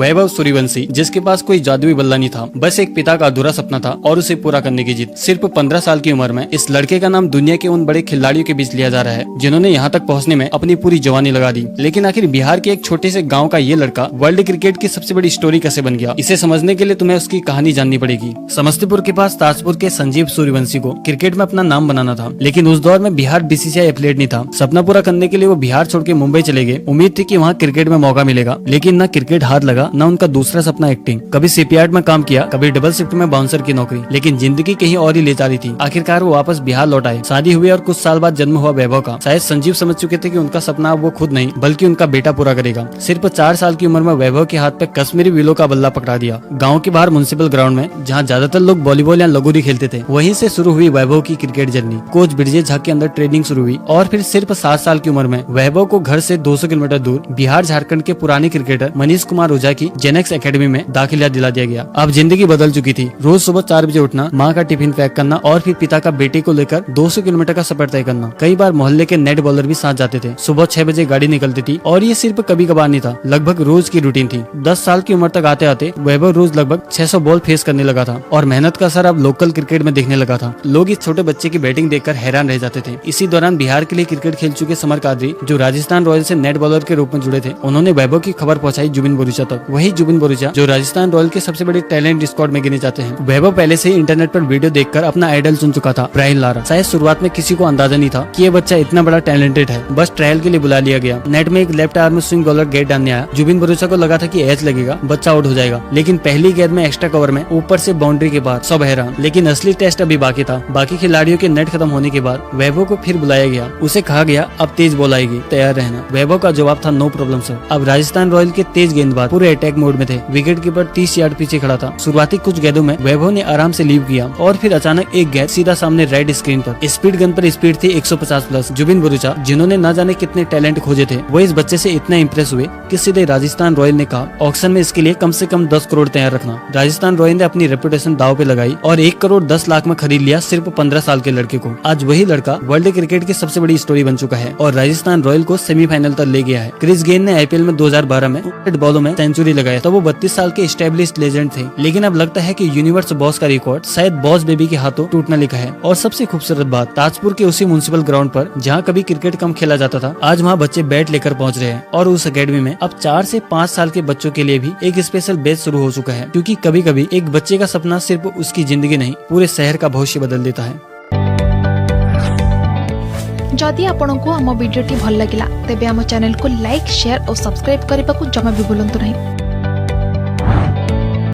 वैभव सूर्यवंशी, जिसके पास कोई जादुई बल्ला नहीं था, बस एक पिता का अधूरा सपना था और उसे पूरा करने की जिद। सिर्फ 15 साल की उम्र में इस लड़के का नाम दुनिया के उन बड़े खिलाड़ियों के बीच लिया जा रहा है जिन्होंने यहाँ तक पहुँचने में अपनी पूरी जवानी लगा दी। लेकिन आखिर बिहार के एक छोटे से गाँव का ये लड़का वर्ल्ड क्रिकेट की सबसे बड़ी स्टोरी कैसे बन गया, इसे समझने के लिए तुम्हें उसकी कहानी जाननी पड़ेगी। समस्तीपुर के पास ताजपुर के संजीव सूर्यवंशी को क्रिकेट में अपना नाम बनाना था, लेकिन उस दौर में बिहार बीसीसीआई एथलीट नहीं था। सपना पूरा करने के लिए वो बिहार छोड़ के मुंबई चले गए। उम्मीद थी कि वहाँ क्रिकेट में मौका मिलेगा, लेकिन न क्रिकेट हाथ लगा, न उनका दूसरा सपना एक्टिंग। कभी सीपीआर्ड में काम किया, कभी डबल शिफ्ट में बाउंसर की नौकरी, लेकिन जिंदगी कहीं और ही ले जा रही थी। आखिरकार वो वापस बिहार लौट आए। शादी हुई और कुछ साल बाद जन्म हुआ वैभव का। शायद संजीव समझ चुके थे कि उनका सपना अब वो खुद नहीं बल्कि उनका बेटा पूरा करेगा। सिर्फ 4 साल की उम्र में वैभव के हाथ पे कश्मीरी विलो का बल्ला पकड़ा दिया। गाँव के बाहर म्युनिसिपल ग्राउंड में, जहाँ ज्यादातर लोग वॉलीबॉल या लगोरी खेलते थे, वहीं से शुरू हुई वैभव की cricket journey. Coach Brijesh Jha के अंदर ट्रेनिंग शुरू हुई और फिर सिर्फ 7 साल की उम्र में वैभव को घर से 200 किलोमीटर दूर बिहार झारखंड के पुराने क्रिकेटर मनीष कुमार ओझा की जेनेक्स एकेडमी में दाखिला दिला दिया गया। अब जिंदगी बदल चुकी थी। रोज सुबह 4 बजे उठना, माँ का टिफिन पैक करना और फिर पिता का बेटे को लेकर 200 किलोमीटर का सफर तय करना। कई बार मोहल्ले के नेट बॉलर भी साथ जाते थे। सुबह 6 बजे गाड़ी निकलती थी और ये सिर्फ कभी कभार नहीं था, लगभग रोज की रूटीन थी। 10 साल की उम्र तक आते आते वैभव रोज लगभग 600 बॉल फेस करने लगा था और मेहनत का असर अब लोकल क्रिकेट में दिखने लगा था। लोग इस छोटे बच्चे की बैटिंग देखकर हैरान रह जाते थे। इसी दौरान बिहार के लिए क्रिकेट खेल चुके समर कादरी, जो राजस्थान रॉयल से नेट बॉलर के रूप में जुड़े थे, उन्होंने वैभव की खबर पहुंचाई जुबिन बोरूचा तक। वही जुबिन बोरूचा जो राजस्थान रॉयल के सबसे बड़े टैलेंट स्क्वाड में गिने जाते हैं। वैभव पहले से ही इंटरनेट पर वीडियो देखकर अपना आइडल चुन चुका था, ब्रायन लारा। शायद शुरुआत में किसी को अंदाजा नहीं था कि ये बच्चा इतना बड़ा टैलेंटेड है। बस ट्रायल के लिए बुला लिया गया। नेट में एक लेफ्ट आर्म स्विंग बॉलर गेट डालने आया। जुबिन बोरूचा को लगा था कि एज लगेगा, बच्चा आउट हो जाएगा, लेकिन पहली गेंद में एक्स्ट्रा कवर में ऊपर से बाउंड्री के बाद सब हैरान। लेकिन असली टेस्ट अभी बाकी था। बाकी खिलाड़ियों के नेट खत्म होने के बाद वैभव को फिर बुलाया गया। उसे कहा गया अब तेज बॉल आएगी, तैयार रहना। वैभव का जवाब था नो प्रॉब्लम सर। अब राजस्थान रॉयल के तेज गेंदबाज पूरे अटैक मोड में थे। विकेट कीपर 30 यार्ड पीछे खड़ा था। शुरुआती कुछ गेंदों में वैभव ने आराम से लीव किया और फिर अचानक एक गेंद सीधा सामने रेड स्क्रीन पर। स्पीड गन पर स्पीड थी 150 प्लस। जुबिन बोरूचा, जिन्होंने न जाने कितने टैलेंट खोजे थे, वो इस बच्चे से इतना इंप्रेस हुए कि सीधे राजस्थान रॉयल ने कहा ऑक्शन में इसके लिए कम से कम 10 करोड़ तैयार रखना। राजस्थान रॉयल ने अपनी रेपुटेशन दाव पे लगाई और 1 करोड़ 10 लाख में खरीद लिया सिर्फ 15 साल के लड़के को। आज वही लड़का वर्ल्ड क्रिकेट की सबसे बड़ी स्टोरी बन चुका है और राजस्थान रॉयल को सेमीफाइनल तक ले गया है। क्रिस गेल ने आईपीएल में 2012 में 100 बॉलों में सेंचुरी लगाया, तब वो 32 साल के एस्टेब्लिश्ड लेजेंड थे। लेकिन अब लगता है कि यूनिवर्स बॉस का रिकॉर्ड शायद बॉस बेबी के हाथों टूटना लिखा है। और सबसे खूबसूरत बात, ताजपुर के उसी म्युनिसिपल ग्राउंड पर जहाँ कभी क्रिकेट कम खेला जाता था, आज वहाँ बच्चे बैट लेकर पहुँच रहे हैं। और उस अकेडमी में अब 4 से 5 साल के बच्चों के लिए भी एक स्पेशल बैच शुरू हो चुका है, क्योंकि कभी कभी एक बच्चे का सपना सिर्फ उसकी जिंदगी नहीं, पूरे शहर का भविष्य बदल देता है। जदि आपंक आम भिडी भल लगा तेब आम चैनल को लाइक, शेयर और सब्सक्राइब करने को जमा भी भूलु नहीं।